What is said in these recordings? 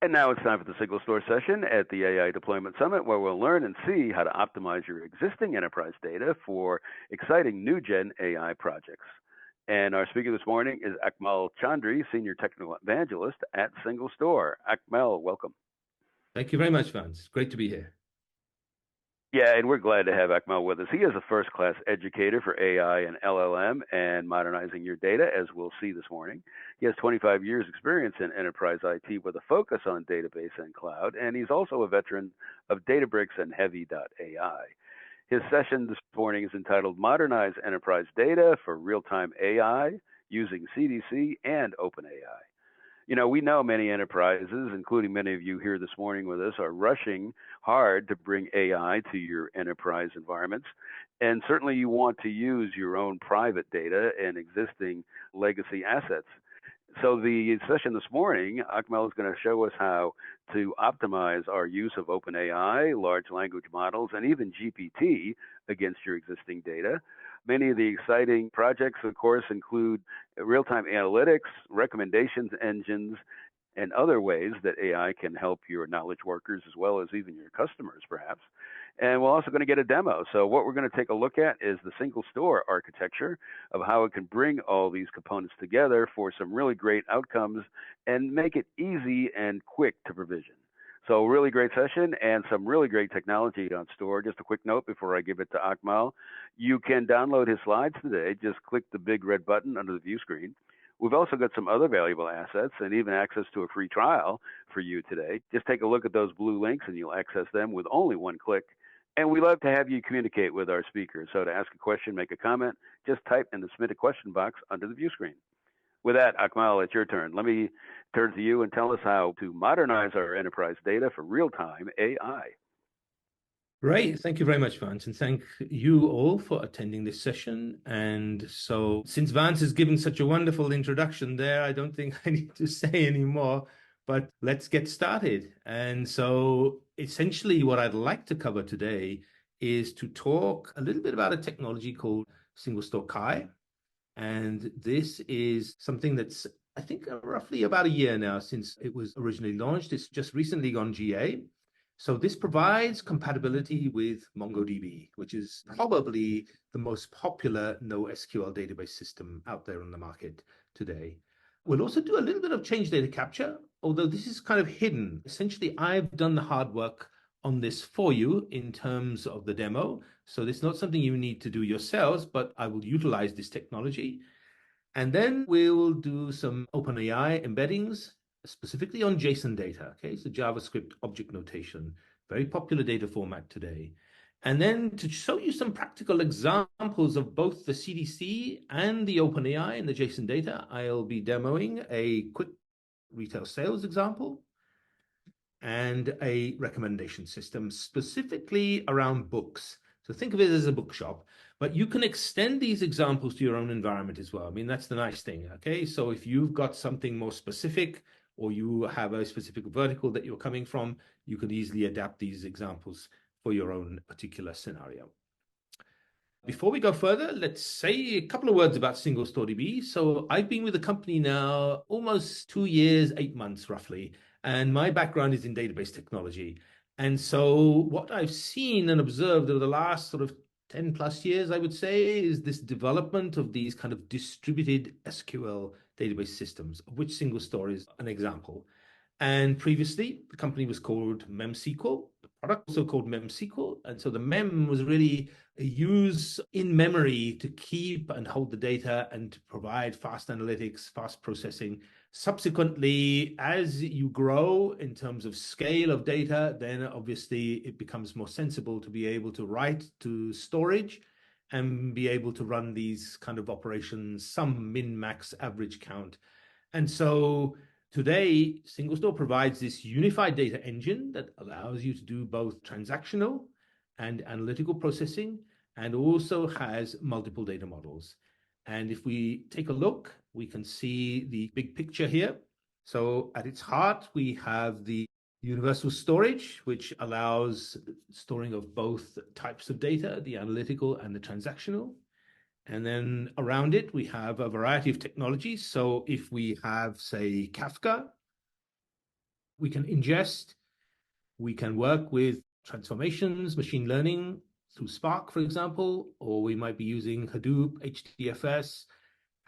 And now it's time for the Single Store session at the AI Deployment Summit, where we'll learn and see how to optimize your existing enterprise data for exciting new gen AI projects. And our speaker this morning is Akmal Chandri, Senior Technical Evangelist at Single Store. Akmal, welcome. Thank you very much, Vance. Great to be here. Yeah, and we're glad to have Akmal with us. He is a first-class educator for AI and LLM and modernizing your data, as we'll see this morning. He has 25 years experience in enterprise IT with a focus on database and cloud, and he's also a veteran of Databricks and Heavy.ai. His session this morning is entitled Modernize Enterprise Data for Real-Time AI using CDC and OpenAI. You know, we know many enterprises, including many of you here this morning with us, are rushing hard to bring AI to your enterprise environments. And certainly you want to use your own private data and existing legacy assets. So the session this morning, Akmal is going to show us how to optimize our use of OpenAI, large language models, and even GPT against your existing data. Many of the exciting projects, of course, include real-time analytics, recommendations engines, and other ways that AI can help your knowledge workers as well as even your customers, perhaps. And we're also going to get a demo. So what we're going to take a look at is the single store architecture of how it can bring all these components together for some really great outcomes and make it easy and quick to provision. So really great session and some really great technology on store. Just a quick note before I give it to Akmal. You can download his slides today. Just click the big red button under the view screen. We've also got some other valuable assets and even access to a free trial for you today. Just take a look at those blue links and you'll access them with only one click. And we love to have you communicate with our speakers. So to ask a question, make a comment, just type in the submit a question box under the view screen. With that, Akmal, it's your turn. Let me turn to you and tell us how to modernize our enterprise data for real-time AI. Great. Thank you very much, Vance. And thank you all for attending this session. And so since Vance has given such a wonderful introduction there, I don't think I need to say any more, but let's get started. And so essentially what I'd like to cover today is to talk a little bit about a technology called Single Store Kai. And this is something that's, I think, roughly about a year now since it was originally launched. It's just recently gone GA. So this provides compatibility with MongoDB, which is probably the most popular NoSQL database system out there on the market today. We'll also do a little bit of change data capture, although this is kind of hidden. Essentially, I've done the hard work on this for you in terms of the demo. So it's not something you need to do yourselves, but I will utilize this technology. And then we'll do some OpenAI embeddings, specifically on JSON data. Okay, so JavaScript object notation, very popular data format today. And then to show you some practical examples of both the CDC and the OpenAI and the JSON data, I'll be demoing a quick retail sales example and a recommendation system specifically around books. So think of it as a bookshop, but you can extend these examples to your own environment as well. I mean, that's the nice thing, okay? So if you've got something more specific or you have a specific vertical that you're coming from, you can easily adapt these examples for your own particular scenario. Before we go further, let's say a couple of words about Single Store DB. So I've been with the company now almost 2 years, 8 months roughly. And my background is in database technology. And so what I've seen and observed over the last sort of 10 plus years, I would say, is this development of these kind of distributed SQL database systems, of which Single Store is an example. And previously, the company was called MemSQL. The product was also called MemSQL. And so the mem was really a use in memory to keep and hold the data and to provide fast analytics, fast processing. Subsequently, as you grow in terms of scale of data, then obviously it becomes more sensible to be able to write to storage and be able to run these kind of operations, some min, max, average count. And so today, Single Store provides this unified data engine that allows you to do both transactional and analytical processing, and also has multiple data models. And if we take a look, we can see the big picture here. So at its heart, we have the universal storage, which allows storing of both types of data, the analytical and the transactional. And then around it, we have a variety of technologies. So if we have, say, Kafka, We can ingest, we can work with transformations, machine learning through Spark, for example, or we might be using Hadoop, HDFS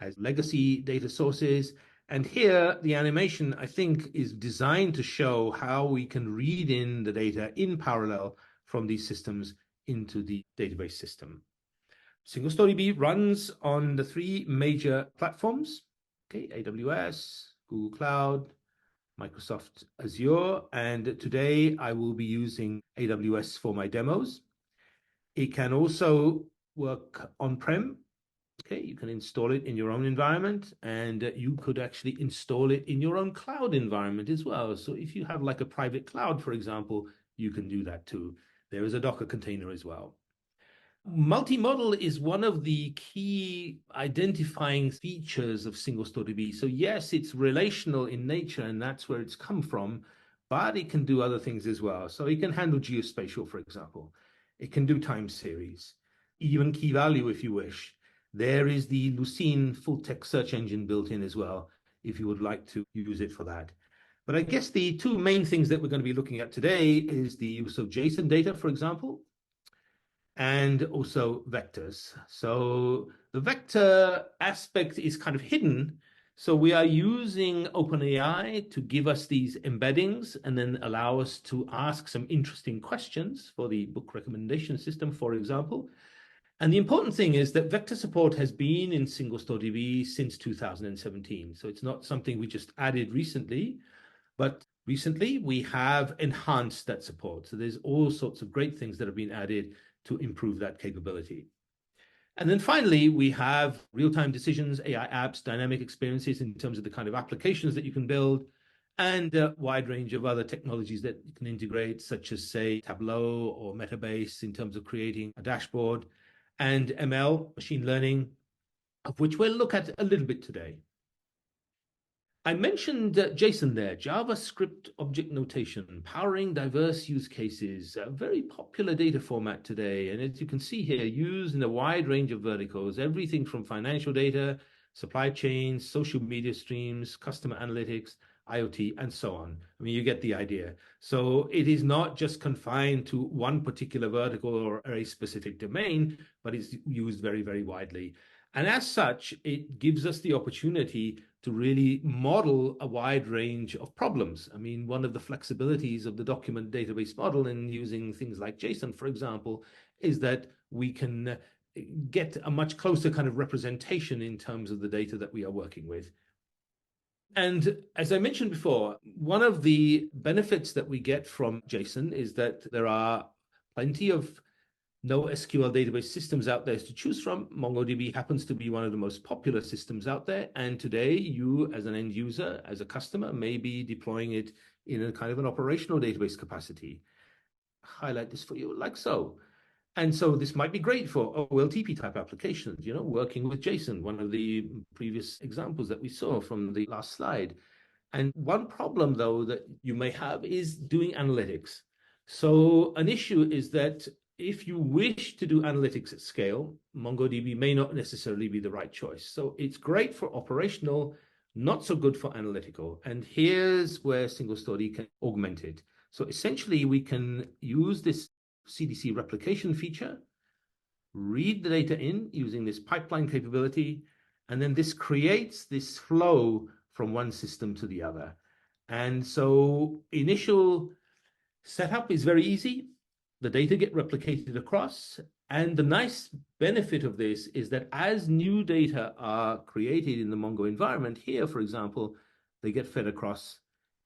as legacy data sources. And here, the animation, I think, is designed to show how we can read in the data in parallel from these systems into the database system. SingleStoryB runs on the three major platforms, okay, AWS, Google Cloud, Microsoft Azure, and today I will be using AWS for my demos. It can also work on-prem. Okay, you can install it in your own environment, and you could actually install it in your own cloud environment as well. So if you have like a private cloud, for example, you can do that too. There is a Docker container as well. Multi-model is one of the key identifying features of SingleStoryB. So yes, it's relational in nature, and that's where it's come from, but it can do other things as well. So it can handle geospatial, for example. It can do time series, even key value if you wish. There is the Lucene full text search engine built in as well, if you would like to use it for that. But I guess the two main things that we're going to be looking at today is the use of JSON data, for example, and also vectors. So the vector aspect is kind of hidden. So we are using OpenAI to give us these embeddings and then allow us to ask some interesting questions for the book recommendation system, for example. And the important thing is that vector support has been in SingleStoryB since 2017. So it's not something we just added recently, but recently we have enhanced that support. So there's all sorts of great things that have been added to improve that capability. And then finally, we have real-time decisions, AI apps, dynamic experiences in terms of the kind of applications that you can build, and a wide range of other technologies that you can integrate, such as, say, Tableau or Metabase in terms of creating a dashboard, and ML, machine learning, of which we'll look at a little bit today. I mentioned JSON there, JavaScript object notation, powering diverse use cases, a very popular data format today. And as you can see here, used in a wide range of verticals, everything from financial data, supply chains, social media streams, customer analytics, IoT, and so on. I mean, you get the idea. So it is not just confined to one particular vertical or a specific domain, but it's used very, very widely. And as such, it gives us the opportunity to really model a wide range of problems. I mean, one of the flexibilities of the document database model in using things like JSON, for example, is that we can get a much closer kind of representation in terms of the data that we are working with. And as I mentioned before, one of the benefits that we get from JSON is that there are plenty of NoSQL database systems out there to choose from. MongoDB happens to be one of the most popular systems out there. And today, you as an end user, as a customer, may be deploying it in a kind of an operational database capacity. Highlight this for you like so. And so this might be great for OLTP type applications, you know, working with JSON, one of the previous examples that we saw from the last slide. And one problem, though, that you may have is doing analytics. So an issue is that if you wish to do analytics at scale, MongoDB may not necessarily be the right choice. So it's great for operational, not so good for analytical. And here's where SingleStory can augment it. So essentially, we can use this CDC replication feature, read the data in using this pipeline capability, and then this creates this flow from one system to the other. And so initial setup is very easy. The data get replicated across. And the nice benefit of this is that as new data are created in the Mongo environment, here, for example, they get fed across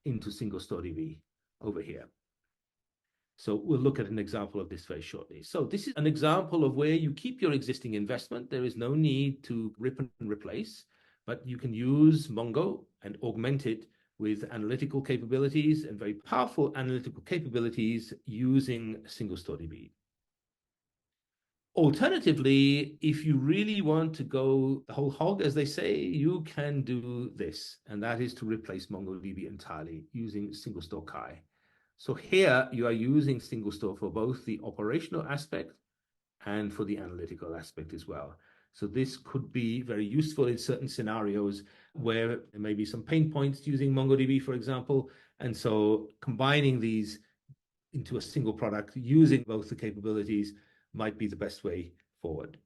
into SingleStoryB over here. So we'll look at an example of this very shortly. So this is an example of where you keep your existing investment. There is no need to rip and replace, but you can use Mongo and augment it with analytical capabilities and very powerful analytical capabilities using SingleStoryB. Alternatively, if you really want to go the whole hog, as they say, you can do this, and that is to replace MongoDB entirely using SingleStore Kai. So here you are using SingleStore for both the operational aspect and for the analytical aspect as well. So this could be very useful in certain scenarios where there may be some pain points using MongoDB, for example. And so combining these into a single product using both the capabilities might be the best way forward.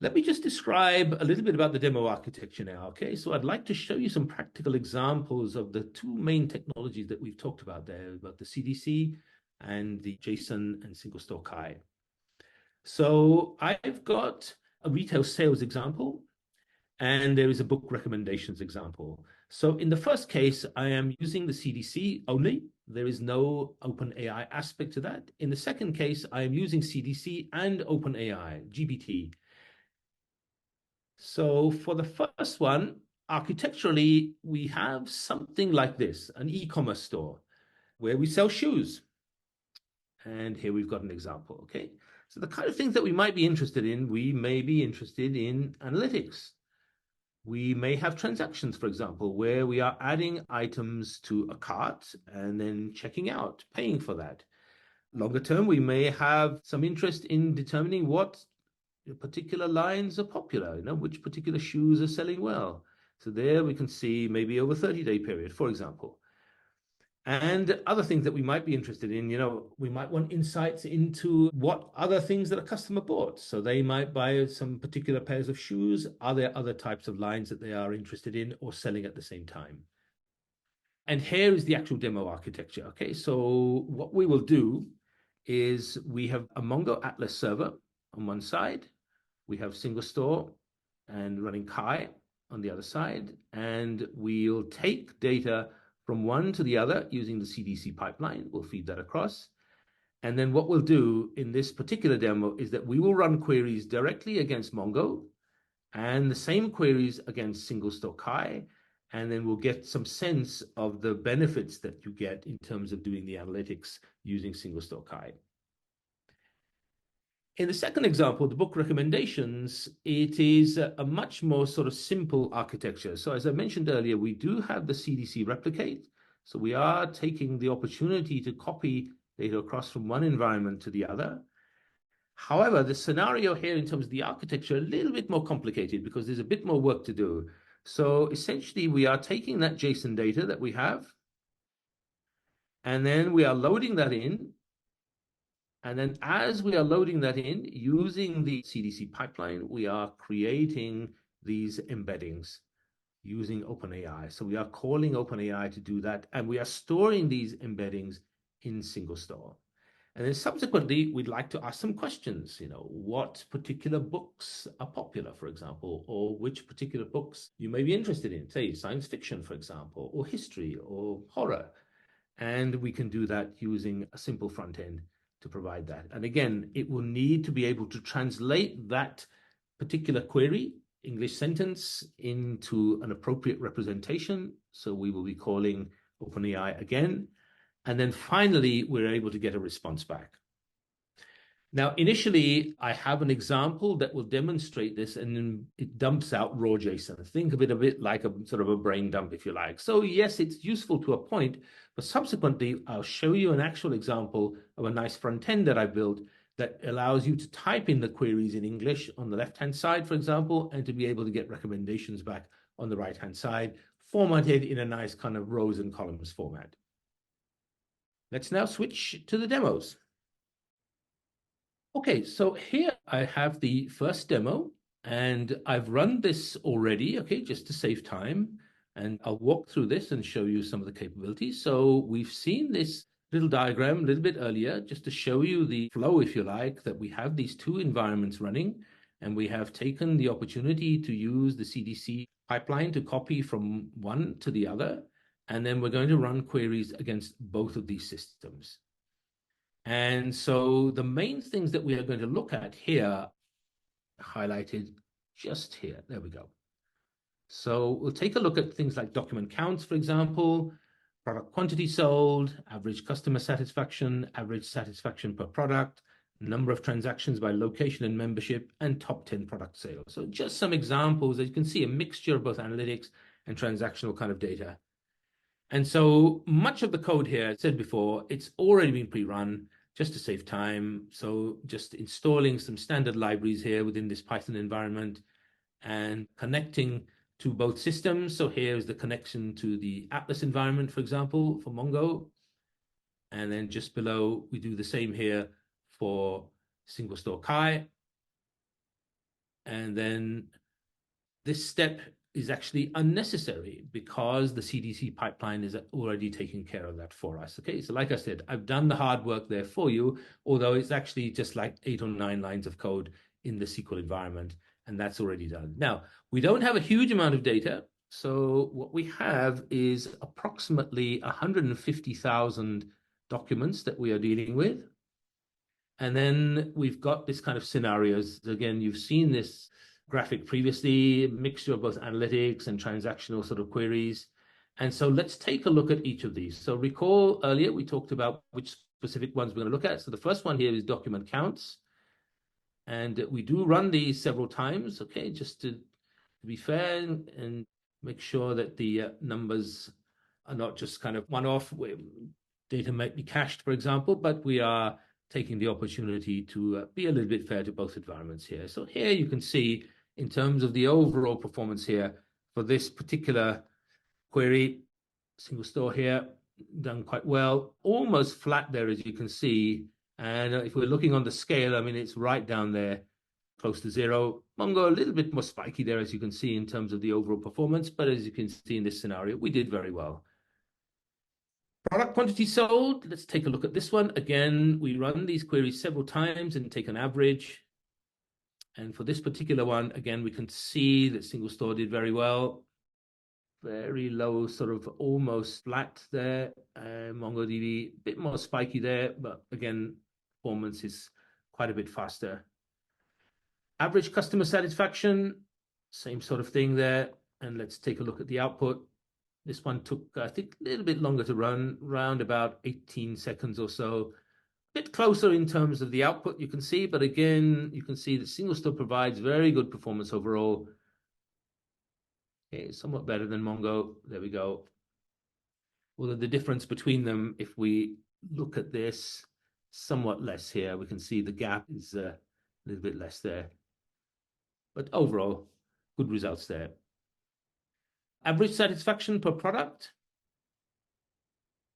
Let me just describe a little bit about the demo architecture now, okay? So I'd like to show you some practical examples of the two main technologies that we've talked about there, about the CDC and the JSON and single store Chi. So I've got a retail sales example, and there is a book recommendations example. So in the first case, I am using the CDC only. There is no OpenAI aspect to that. In the second case, I am using CDC and OpenAI, GPT. So for the first one, architecturally, we have something like this, an e-commerce store where we sell shoes. And here we've got an example, okay? So the kind of things that we might be interested in, we may be interested in analytics. We may have transactions, for example, where we are adding items to a cart and then checking out, paying for that. Longer term, we may have some interest in determining what particular lines are popular, which particular shoes are selling well. So there we can see maybe over 30-day period, for example. And other things that we might be interested in, we might want insights into what other things that a customer bought. So they might buy some particular pairs of shoes. Are there other types of lines that they are interested in or selling at the same time? And here is the actual demo architecture. Okay, so what we will do is we have a Mongo Atlas server on one side. We have single store and running Chi on the other side. And we'll take data from one to the other using the CDC pipeline. We'll feed that across. And then what we'll do in this particular demo is that we will run queries directly against Mongo and the same queries against single store Chi. And then we'll get some sense of the benefits that you get in terms of doing the analytics using single store Chi. In the second example, the book recommendations, it is a much more sort of simple architecture. So as I mentioned earlier, we do have the CDC replicate. So we are taking the opportunity to copy data across from one environment to the other. However, the scenario here in terms of the architecture, a little bit more complicated because there's a bit more work to do. So essentially, we are taking that JSON data that we have, and then we are loading that in. And then as we are loading that in, using the CDC pipeline, we are creating these embeddings using OpenAI. So we are calling OpenAI to do that, and we are storing these embeddings in single store. And then subsequently, we'd like to ask some questions, what particular books are popular, for example, or which particular books you may be interested in, say science fiction, for example, or history or horror. And we can do that using a simple front end to provide that. And again, it will need to be able to translate that particular query, English sentence, into an appropriate representation. So we will be calling OpenAI again. And then finally, we're able to get a response back. Now, initially, I have an example that will demonstrate this, and then it dumps out raw JSON. Think of it a bit like a sort of a brain dump, if you like. So yes, it's useful to a point, but subsequently, I'll show you an actual example of a nice front end that I built that allows you to type in the queries in English on the left-hand side, for example, and to be able to get recommendations back on the right-hand side, formatted in a nice kind of rows and columns format. Let's now switch to the demos. Okay, so here I have the first demo, and I've run this already, okay, just to save time. And I'll walk through this and show you some of the capabilities. So we've seen this little diagram a little bit earlier, just to show you the flow, if you like, that we have these two environments running, and we have taken the opportunity to use the CDC pipeline to copy from one to the other. And then we're going to run queries against both of these systems. And so the main things that we are going to look at here, highlighted just here, there we go. So we'll take a look at things like document counts, for example, product quantity sold, average customer satisfaction, average satisfaction per product, number of transactions by location and membership, and top 10 product sales. So just some examples. As you can see, a mixture of both analytics and transactional kind of data. And so much of the code here, I said before, it's already been pre-run just to save time. So just installing some standard libraries here within this Python environment and connecting to both systems. So here is the connection to the Atlas environment, for example, for Mongo. And then just below, we do the same here for single store Kai. And then this step is actually unnecessary because the CDC pipeline is already taking care of that for us. Okay, so like I said, I've done the hard work there for you, although it's actually just like 8 or 9 lines of code in the SQL environment, and that's already done. Now, we don't have a huge amount of data, so what we have is approximately 150,000 documents that we are dealing with. And then we've got this kind of scenarios. Again, you've seen this graphic previously, a mixture of both analytics and transactional sort of queries. And so let's take a look at each of these. So recall earlier, we talked about which specific ones we're going to look at. So the first one here is document counts. And we do run these several times, okay, just to be fair and make sure that the numbers are not just kind of one-off. Data might be cached, for example, but we are taking the opportunity to be a little bit fair to both environments here. So here you can see in terms of the overall performance here for this particular query, single store here, done quite well, almost flat there, as you can see. And if we're looking on the scale, I mean, it's right down there, close to 0. Mongo, a little bit more spiky there, as you can see, in terms of the overall performance. But as you can see in this scenario, we did very well. Product quantity sold, let's take a look at this one. Again, we run these queries several times and take an average. And for this particular one, again, we can see that single store did very well. Very low, sort of almost flat there. MongoDB, a bit more spiky there, but again, performance is quite a bit faster. Average customer satisfaction, same sort of thing there. And let's take a look at the output. This one took, I think, a little bit longer to run, around about 18 seconds or so. A bit closer in terms of the output, you can see, but again, you can see that single store provides very good performance overall. Okay, somewhat better than Mongo. There we go. Although the difference between them, if we look at this, somewhat less here. We can see the gap is a little bit less there. But overall, good results there. Average satisfaction per product.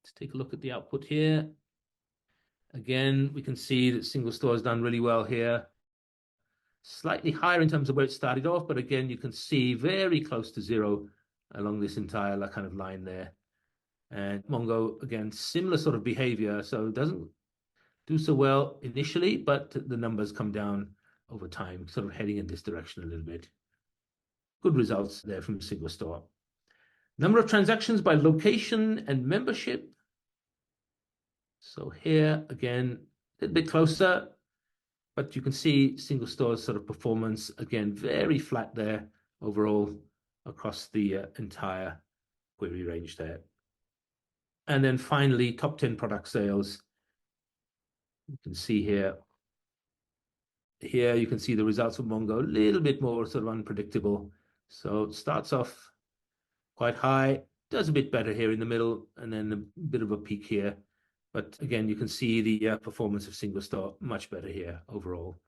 Let's take a look at the output here. Again, we can see that single store has done really well here. Slightly higher in terms of where it started off, but again, you can see very close to 0 along this entire kind of line there. And Mongo, again, similar sort of behavior. So it doesn't do so well initially, but the numbers come down over time, sort of heading in this direction a little bit. Good results there from single store. Number of transactions by location and membership. So here, again, a little bit closer, but you can see single store's sort of performance, again, very flat there overall across the entire query range there. And then finally, top 10 product sales. You can see here. Here you can see the results of Mongo, a little bit more sort of unpredictable. So it starts off quite high, does a bit better here in the middle, and then a bit of a peak here. But again, you can see the performance of single store much better here overall.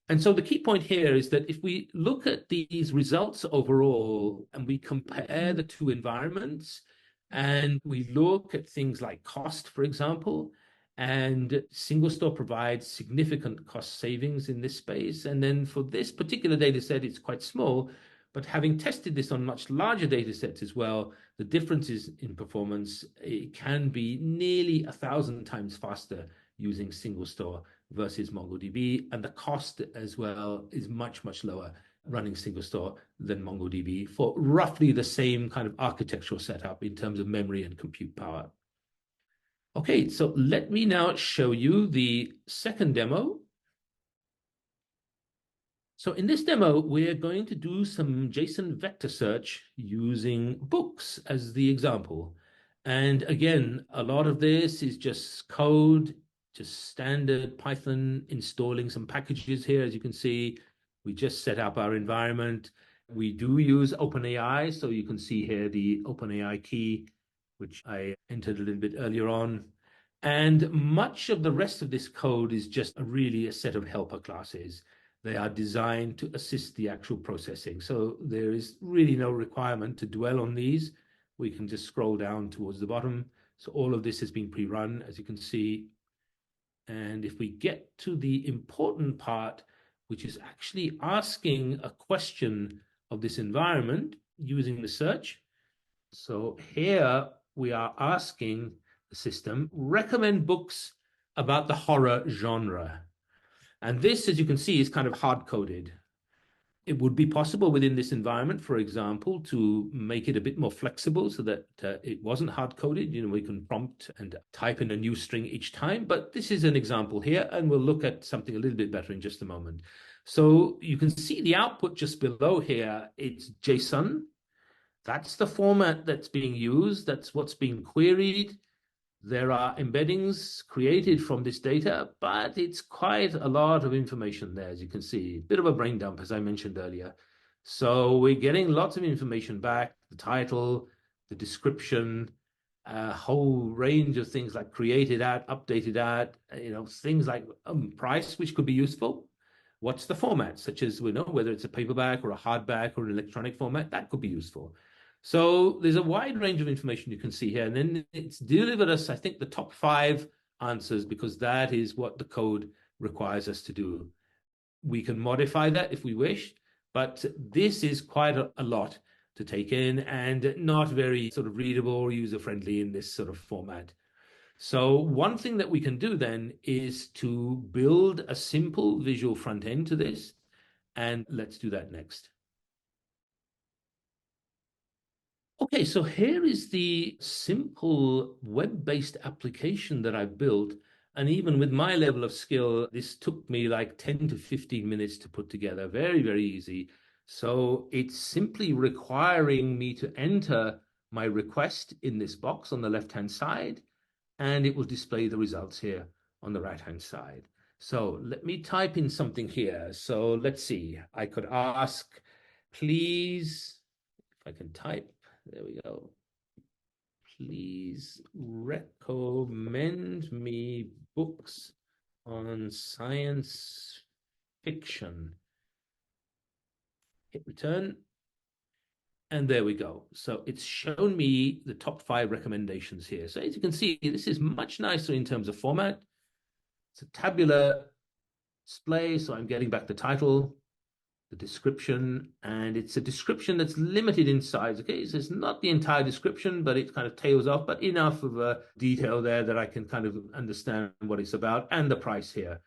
And so the key point here is that if we look at these results overall and we compare the two environments and we look at things like cost, for example, and single store provides significant cost savings in this space. And then for this particular data set, it's quite small, but having tested this on much larger data sets as well, the differences in performance, it can be nearly 1,000 times faster using single store versus MongoDB. And the cost as well is much, much lower running single store than MongoDB for roughly the same kind of architectural setup in terms of memory and compute power. Okay, so let me now show you the second demo. So in this demo, we're going to do some JSON vector search using books as the example. And again, a lot of this is just code, just standard Python, installing some packages here. As you can see, we just set up our environment. We do use OpenAI. So you can see here the OpenAI key, which I entered a little bit earlier on. And much of the rest of this code is just really a set of helper classes. They are designed to assist the actual processing. So there is really no requirement to dwell on these. We can just scroll down towards the bottom. So all of this has been pre-run, as you can see. And if we get to the important part, which is actually asking a question of this environment using the search. So here we are asking the system, recommend books about the horror genre. And this, as you can see, is kind of hard-coded. It would be possible within this environment, for example, to make it a bit more flexible so that it wasn't hard-coded. We can prompt and type in a new string each time, but this is an example here, and we'll look at something a little bit better in just a moment. So you can see the output just below here. It's JSON. That's the format that's being used. That's what's being queried. There are embeddings created from this data, but it's quite a lot of information there, as you can see. A bit of a brain dump, as I mentioned earlier. So we're getting lots of information back, the title, the description, a whole range of things like created at, updated at, things like price, which could be useful. What's the format, such as we know whether it's a paperback or a hardback or an electronic format, that could be useful. So there's a wide range of information you can see here. And then it's delivered us, I think, the top 5 answers, because that is what the code requires us to do. We can modify that if we wish, but this is quite a lot to take in and not very sort of readable or user-friendly in this sort of format. So one thing that we can do then is to build a simple visual front end to this. And let's do that next. Okay, so here is the simple web-based application that I built. And even with my level of skill, this took me like 10 to 15 minutes to put together. Very, very easy. So it's simply requiring me to enter my request in this box on the left-hand side, and it will display the results here on the right-hand side. So let me type in something here. So let's see. I could ask, please, if I can type. There we go. Please recommend me books on science fiction. Hit return. And there we go. So it's shown me the top 5 recommendations here. So as you can see, this is much nicer in terms of format. It's a tabular display. So I'm getting back the title, the description, and it's a description that's limited in size. Okay, so it's not the entire description, but it kind of tails off, but enough of a detail there that I can kind of understand what it's about, and the price here.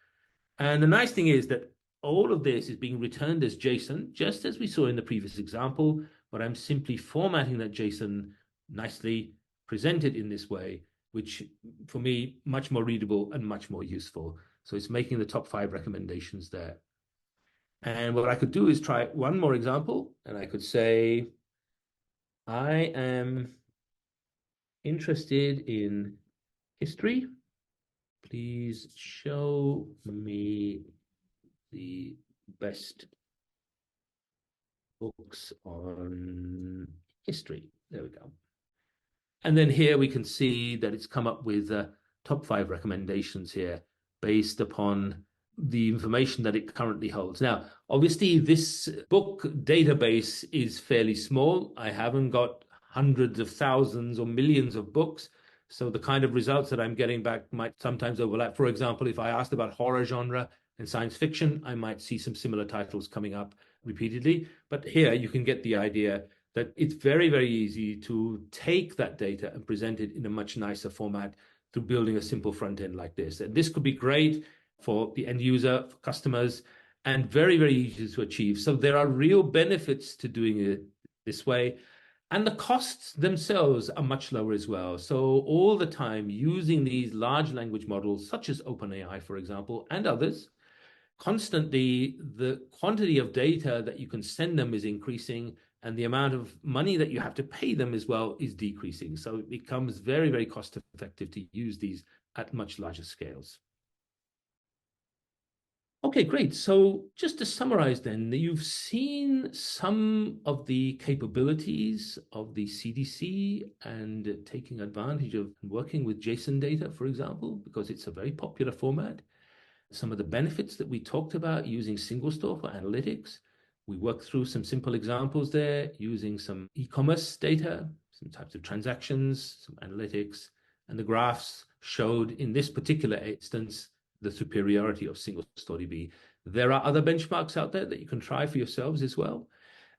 And the nice thing is that all of this is being returned as JSON, just as we saw in the previous example, but I'm simply formatting that JSON nicely, presented in this way, which for me, much more readable and much more useful. So it's making the top 5 recommendations there. And what I could do is try one more example, and I could say, I am interested in history. Please show me the best books on history. There we go. And then here we can see that it's come up with top 5 recommendations here based upon the information that it currently holds. Now, obviously, this book database is fairly small. I haven't got hundreds of thousands or millions of books. So the kind of results that I'm getting back might sometimes overlap. For example, if I asked about horror genre and science fiction, I might see some similar titles coming up repeatedly. But here you can get the idea that it's very, very easy to take that data and present it in a much nicer format through building a simple front end like this. And this could be great for the end user, for customers, and very, very easy to achieve. So there are real benefits to doing it this way. And the costs themselves are much lower as well. So all the time using these large language models, such as OpenAI, for example, and others, constantly the quantity of data that you can send them is increasing, and the amount of money that you have to pay them as well is decreasing. So it becomes very, very cost effective to use these at much larger scales. Okay, great. So just to summarize then, you've seen some of the capabilities of the CDC and taking advantage of working with JSON data, for example, because it's a very popular format. Some of the benefits that we talked about using single store for analytics. We worked through some simple examples there using some e-commerce data, some types of transactions, some analytics, and the graphs showed in this particular instance the superiority of single store DB. There are other benchmarks out there that you can try for yourselves as well.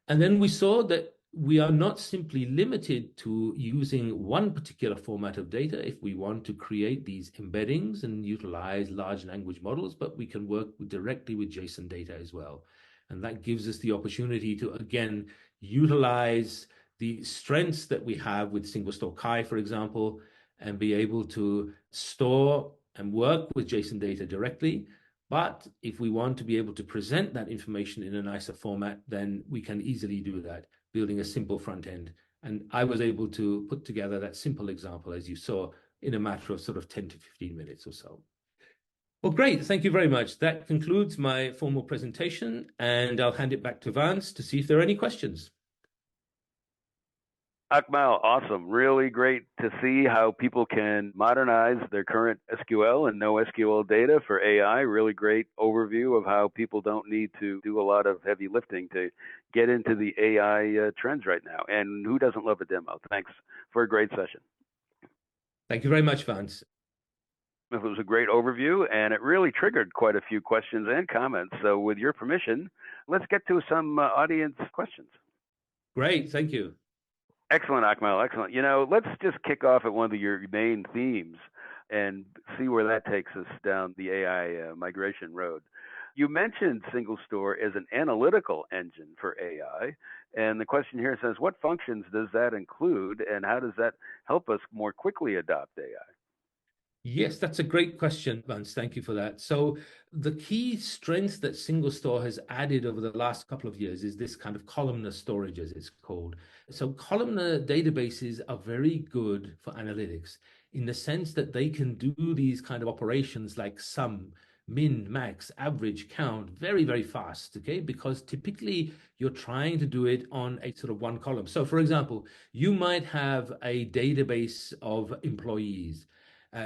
And then we saw that we are not simply limited to using one particular format of data if we want to create these embeddings and utilize large language models, but we can work directly with JSON data as well. And that gives us the opportunity to, again, utilize the strengths that we have with single store Chi, for example, and be able to store and work with JSON data directly. But if we want to be able to present that information in a nicer format, then we can easily do that, building a simple front end. And I was able to put together that simple example, as you saw, in a matter of sort of 10 to 15 minutes or so. Well, great. Thank you very much. That concludes my formal presentation, and I'll hand it back to Vance to see if there are any questions. Akmal, awesome. Really great to see how people can modernize their current SQL and NoSQL data for AI. Really great overview of how people don't need to do a lot of heavy lifting to get into the AI trends right now. And who doesn't love a demo? Thanks for a great session. Thank you very much, Vance. It was a great overview, and it really triggered quite a few questions and comments. So with your permission, let's get to some audience questions. Great. Thank you. Excellent, Akmal. Excellent. Let's just kick off at one of your main themes and see where that takes us down the AI migration road. You mentioned single store as an analytical engine for AI. And the question here says, what functions does that include, and how does that help us more quickly adopt AI? Yes, that's a great question, Vance. Thank you for that. So the key strength that single store has added over the last couple of years is this kind of columnar storage, as it's called. So columnar databases are very good for analytics in the sense that they can do these kind of operations like sum, min, max, average, count very, very fast, okay? Because typically you're trying to do it on a sort of one column. So for example, you might have a database of employees.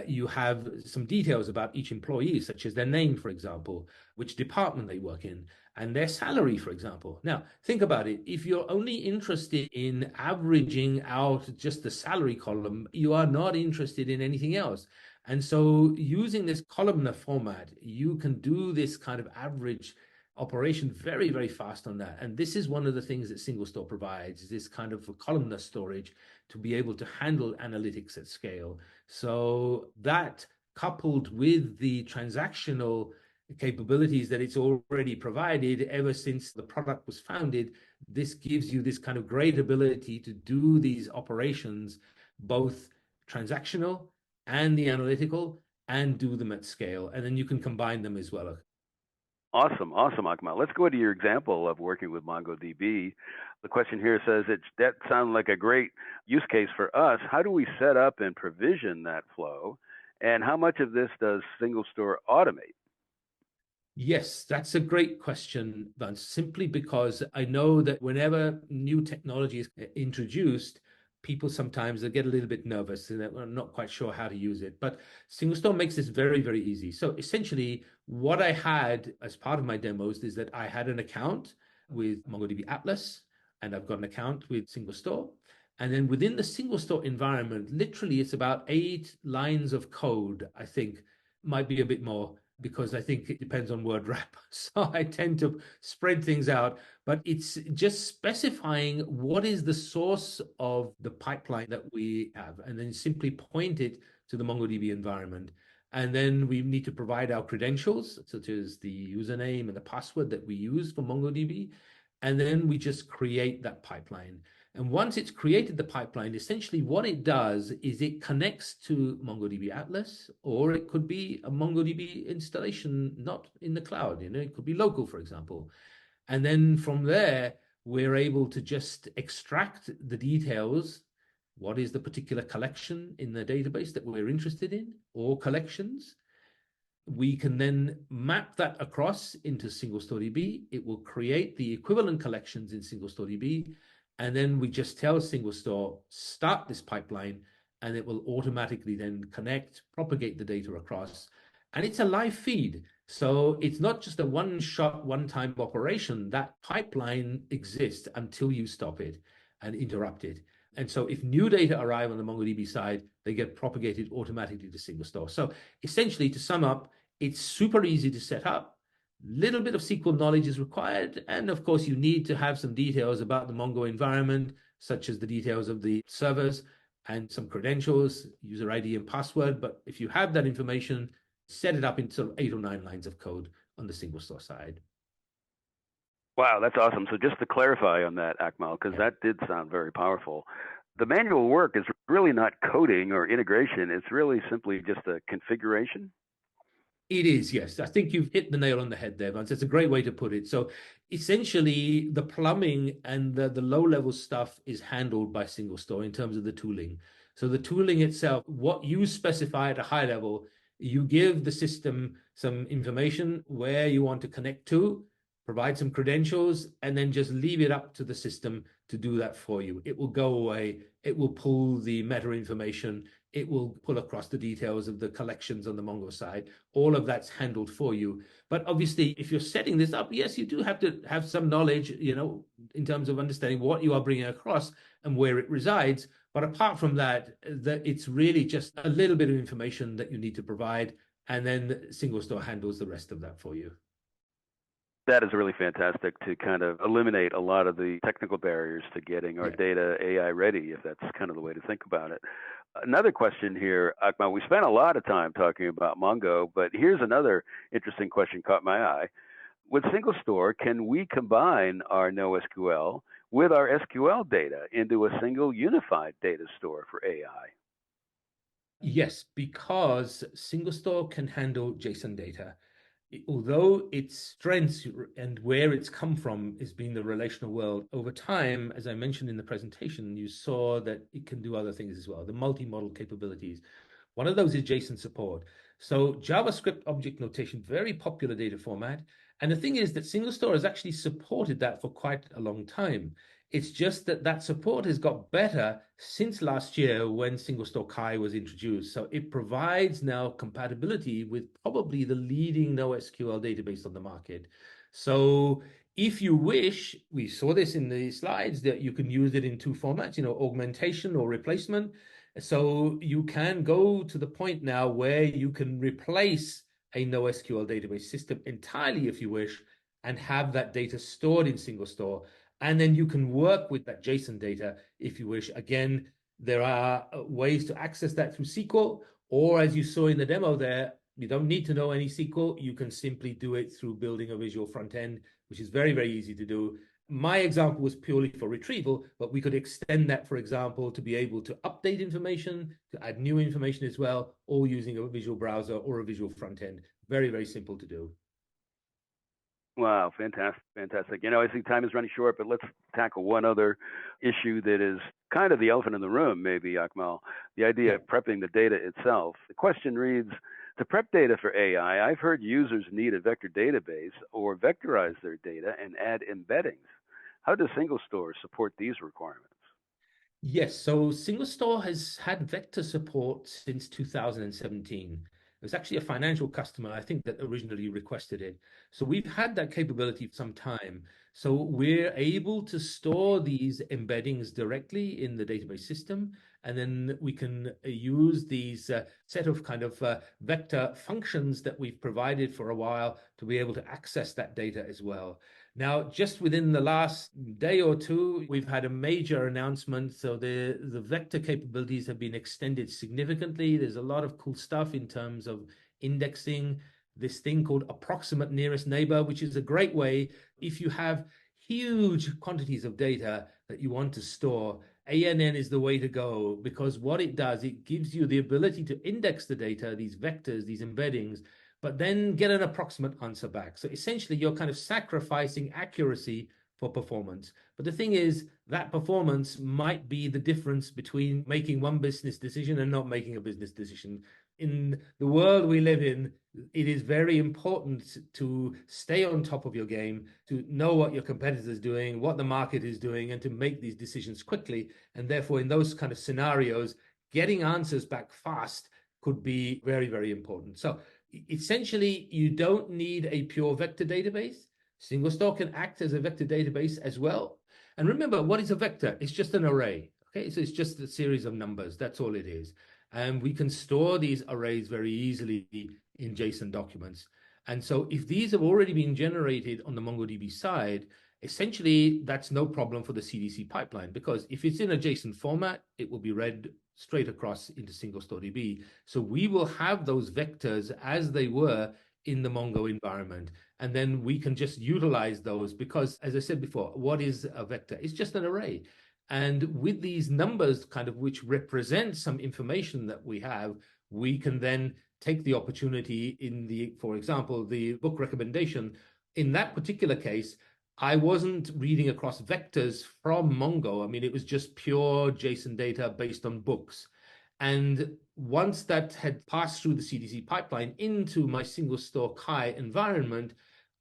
You have some details about each employee, such as their name, for example, which department they work in, and their salary, for example. Now, think about it. If you're only interested in averaging out just the salary column, you are not interested in anything else. And so using this columnar format, you can do this kind of average operation very, very fast on that. And this is one of the things that single store provides, this kind of columnar storage to be able to handle analytics at scale. So that coupled with the transactional capabilities that it's already provided ever since the product was founded, this gives you this kind of great ability to do these operations, both transactional and the analytical, and do them at scale. And then you can combine them as well. Awesome, Akmal. Let's go to your example of working with MongoDB. The question here says that sounds like a great use case for us. How do we set up and provision that flow? And how much of this does single store automate? Yes, that's a great question, Vance, simply because I know that whenever new technology is introduced, people sometimes they get a little bit nervous and they're not quite sure how to use it. But single store makes this very, very easy. So essentially, what I had as part of my demos is that I had an account with MongoDB Atlas, and I've got an account with single store. And then within the single store environment, literally it's about 8 lines of code, I think, might be a bit more, because I think it depends on word wrap. So I tend to spread things out, but it's just specifying what is the source of the pipeline that we have, and then simply point it to the MongoDB environment. And then we need to provide our credentials, such as the username and the password that we use for MongoDB. And then we just create that pipeline. And once it's created the pipeline, essentially what it does is it connects to MongoDB Atlas, or it could be a MongoDB installation, not in the cloud, it could be local, for example. And then from there, we're able to just extract the details. What is the particular collection in the database that we're interested in, or collections? we can then map that across into single store DB. It will create the equivalent collections in single store DB. And then we just tell single store, start this pipeline, and it will automatically then connect, propagate the data across. And it's a live feed. So it's not just a one-shot, one-time operation. That pipeline exists until you stop it and interrupt it. And so if new data arrive on the MongoDB side, they get propagated automatically to single store. So essentially, to sum up, it's super easy to set up. Little bit of SQL knowledge is required. And of course, you need to have some details about the Mongo environment, such as the details of the servers and some credentials, user ID and password. But if you have that information, set it up in sort of 8 or 9 lines of code on the single store side. Wow, that's awesome. So just to clarify on that, Akmal, because that did sound very powerful. The manual work is really not coding or integration. It's really simply just a configuration. It is, yes. I think you've hit the nail on the head there, Vance. It's a great way to put it. So essentially, the plumbing and the low-level stuff is handled by single store in terms of the tooling. So the tooling itself, what you specify at a high level, you give the system some information where you want to connect to, provide some credentials, and then just leave it up to the system to do that for you. It will go away. It will pull the meta information. It will pull across the details of the collections on the Mongo side. All of that's handled for you. But obviously, if you're setting this up, yes, you do have to have some knowledge, in terms of understanding what you are bringing across and where it resides. But apart from that, it's really just a little bit of information that you need to provide, and then single store handles the rest of that for you. That is really fantastic to kind of eliminate a lot of the technical barriers to getting our data AI ready, if that's kind of the way to think about it. Another question here, Akmal, we spent a lot of time talking about Mongo, but here's another interesting question caught my eye. With single store, can we combine our NoSQL with our SQL data into a single unified data store for AI? Yes, because single store can handle JSON data. Although its strengths and where it's come from has been the relational world, over time, as I mentioned in the presentation, you saw that it can do other things as well, the multi-model capabilities. One of those is JSON support. So JavaScript object notation, very popular data format. And the thing is that single store has actually supported that for quite a long time. It's just that that support has got better since last year when single store Kai was introduced. So it provides now compatibility with probably the leading NoSQL database on the market. So if you wish, we saw this in the slides, that you can use it in 2 formats, augmentation or replacement. So you can go to the point now where you can replace a NoSQL database system entirely if you wish, and have that data stored in single store. And then you can work with that JSON data if you wish. Again, there are ways to access that through SQL, or as you saw in the demo there, you don't need to know any SQL. You can simply do it through building a visual front end, which is very, very easy to do. My example was purely for retrieval, but we could extend that, for example, to be able to update information, to add new information as well, all using a visual browser or a visual front end. Very, very simple to do. Wow, fantastic, fantastic. I see time is running short, but let's tackle one other issue that is kind of the elephant in the room, maybe, Akmal, the idea of prepping the data itself. The question reads, to prep data for AI, I've heard users need a vector database or vectorize their data and add embeddings. How does single store support these requirements? Yes, so single store has had vector support since 2017. It was actually a financial customer, I think, that originally requested it. So we've had that capability for some time. So we're able to store these embeddings directly in the database system, and then we can use these set of kind of vector functions that we've provided for a while to be able to access that data as well. Now, just within the last day or two, we've had a major announcement. So the vector capabilities have been extended significantly. There's a lot of cool stuff in terms of indexing, this thing called approximate nearest neighbor, which is a great way if you have huge quantities of data that you want to store. ANN is the way to go, because what it does, it gives you the ability to index the data, these vectors, these embeddings, but then get an approximate answer back. So essentially, you're kind of sacrificing accuracy for performance. But the thing is, that performance might be the difference between making one business decision and not making a business decision. In the world we live in, it is very important to stay on top of your game, to know what your competitors are doing, what the market is doing, and to make these decisions quickly. And therefore, in those kind of scenarios, getting answers back fast could be very, very important. So essentially, you don't need a pure vector database. Single store can act as a vector database as well. And remember, what is a vector? It's just an array. Okay, so it's just a series of numbers. That's all it is. And we can store these arrays very easily in JSON documents. And so if these have already been generated on the MongoDB side, essentially that's no problem for the CDC pipeline, because if it's in a JSON format, it will be read straight across into single store DB. So we will have those vectors as they were in the Mongo environment. And then we can just utilize those because, as I said before, what is a vector? It's just an array. And with these numbers kind of which represent some information that we have, we can then take the opportunity in the, for example, the book recommendation. In that particular case, I wasn't reading across vectors from Mongo. I mean, it was just pure JSON data based on books. And once that had passed through the CDC pipeline into my single store Kai environment,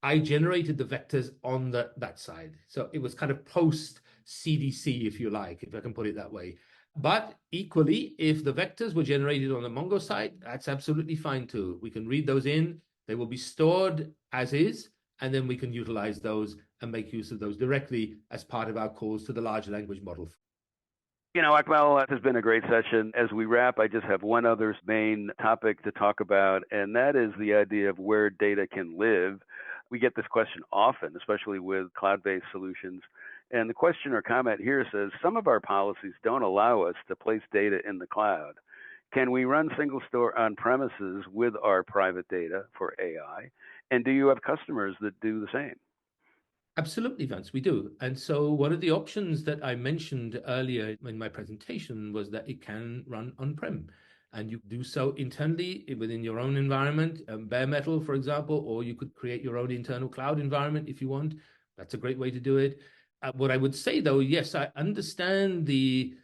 I generated the vectors on that side. So it was kind of post CDC, if you like, if I can put it that way. But equally, if the vectors were generated on the Mongo side, that's absolutely fine too. We can read those in, they will be stored as is, and then we can utilize those and make use of those directly as part of our calls to the large language model. You know, Akmal, this has been a great session. As we wrap, I just have one other main topic to talk about, and that is the idea of where data can live. We get this question often, especially with cloud-based solutions. And the question or comment here says, some of our policies don't allow us to place data in the cloud. Can we run single store on premises with our private data for AI? And do you have customers that do the same? Absolutely, Vance, we do. And so one of the options that I mentioned earlier in my presentation was that it can run on-prem. And you do so internally within your own environment, bare metal, for example, or you could create your own internal cloud environment if you want. That's a great way to do it. What I would say, though, yes, I understand the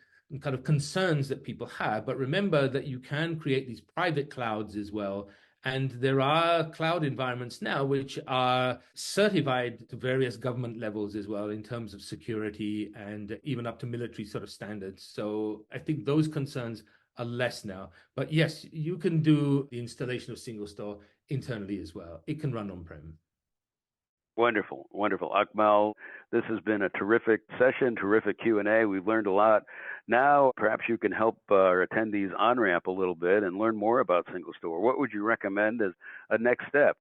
kind of concerns that people have, but remember that you can create these private clouds as well. And there are cloud environments now which are certified to various government levels as well in terms of security and even up to military sort of standards. So I think those concerns are less now. But yes, you can do the installation of single store internally as well. It can run on-prem. Wonderful, wonderful. Akmal, this has been a terrific session, terrific Q&A. We've learned a lot. Now, perhaps you can help our attendees on-ramp a little bit and learn more about single store. What would you recommend as a next step?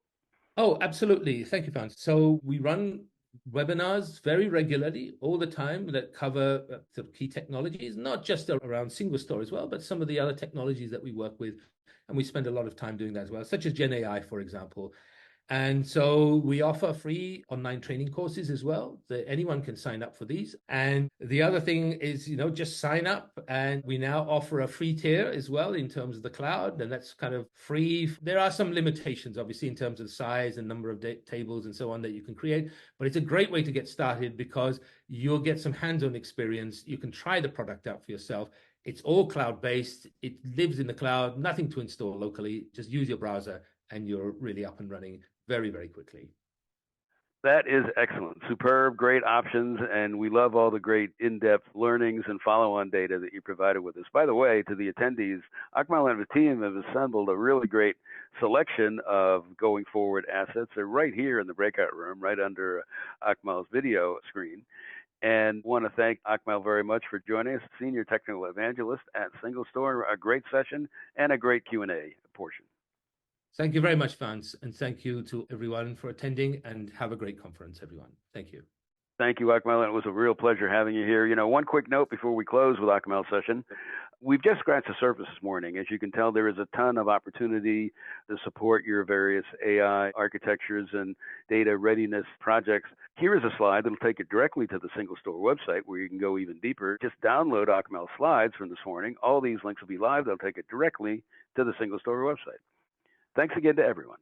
Oh, absolutely. Thank you, Vance. So we run webinars very regularly, all the time, that cover sort of key technologies, not just around single store as well, but some of the other technologies that we work with. And we spend a lot of time doing that as well, such as Gen AI, for example. And so we offer free online training courses as well, that anyone can sign up for these. And the other thing is, just sign up. And we now offer a free tier as well in terms of the cloud. And that's kind of free. There are some limitations, obviously, in terms of size and number of tables and so on that you can create. But it's a great way to get started because you'll get some hands-on experience. You can try the product out for yourself. It's all cloud-based. It lives in the cloud, nothing to install locally. Just use your browser and you're really up and running very, very quickly. That is excellent. Superb, great options, and we love all the great in-depth learnings and follow-on data that you provided with us. By the way, to the attendees, Akmal and the team have assembled a really great selection of going forward assets. They're right here in the breakout room, right under Akmal's video screen. And want to thank Akmal very much for joining us, Senior Technical Evangelist at Single Store. A great session and a great Q&A portion. Thank you very much, Vance, and thank you to everyone for attending, and have a great conference, everyone. Thank you. Thank you, Akmal. It was a real pleasure having you here. One quick note before we close with Akmal's session. We've just scratched the surface this morning. As you can tell, there is a ton of opportunity to support your various AI architectures and data readiness projects. Here is a slide that'll take you directly to the Single Store website where you can go even deeper. Just download Akmal's slides from this morning. All these links will be live. They'll take it directly to the Single Store website. Thanks again to everyone.